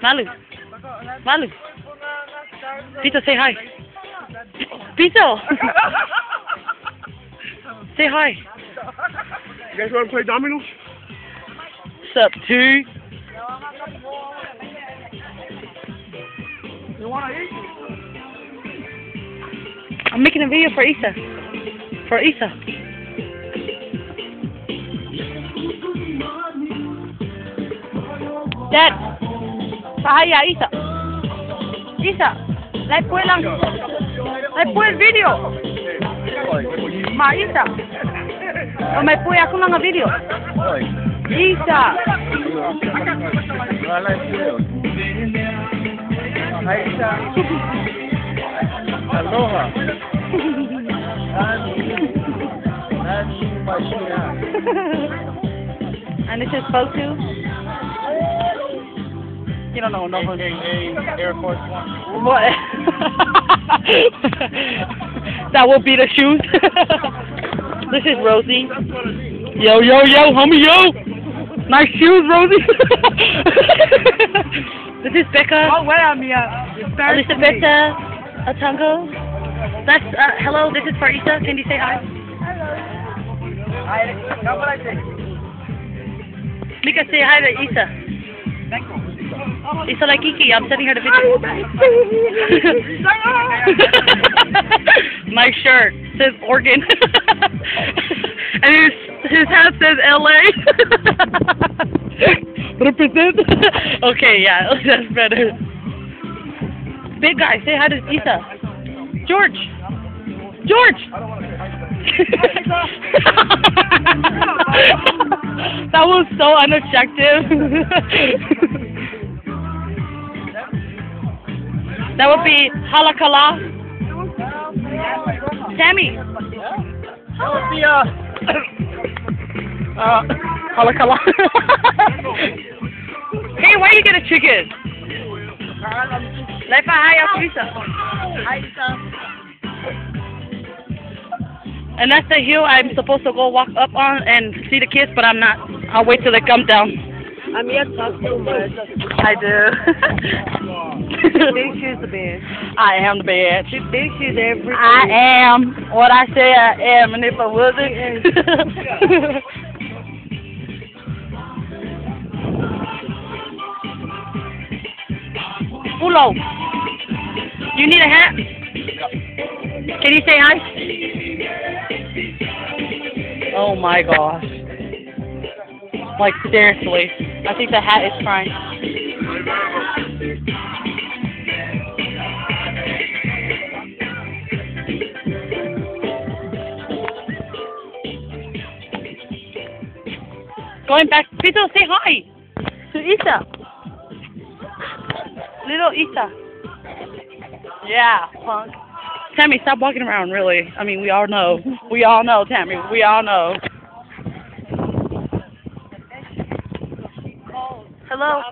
Malu. Malu. Pito, say hi. Pito. Say hi. You guys want to play dominoes? Sup, two? You want to eat? I'm making a video for Isa. For Isa. Dad. Bahaya Isa. Isa. Like po lang. Like po el video. Ma Isa. O may po ako mga video. Isa. Aloha. And this is photo. You don't know, no. Air Force One. What? That will be the shoes. This is Rosie. Yo, homie, yo. Nice shoes, Rosie. This is Becca. Oh, wait a minute. Elizabeth Atango. That's hello. This is for Isa. Can you say hi? Hello. What I say? Mika, say hi to Isa. Isa like Kiki. I'm sending her the video. Nice shirt. Says Oregon. And his hat says LA. Represent. Okay, yeah, that's better. Big guy, say hi to Isa. George. That was so unattractive. That would be halakala. Sammy. That would be halakala. Hey, why you get a chicken? Like hi, Isa. And that's the hill I'm supposed to go walk up on and see the kids, but I'm not. I'll wait till they come down. I'm here to talk too much. I do. Think she's the best. I am the best. She thinks she's everything. I am what I say I am, and if I wasn't. Ulo, you need a hat? Can you say hi? Oh my gosh. Like seriously. I think the hat is crying. Going back, Pito, say hi to Isa. Little Isa. Yeah, punk. Tammy, stop walking around, really. I mean, we all know. We all know, Tammy. We all know. Hello.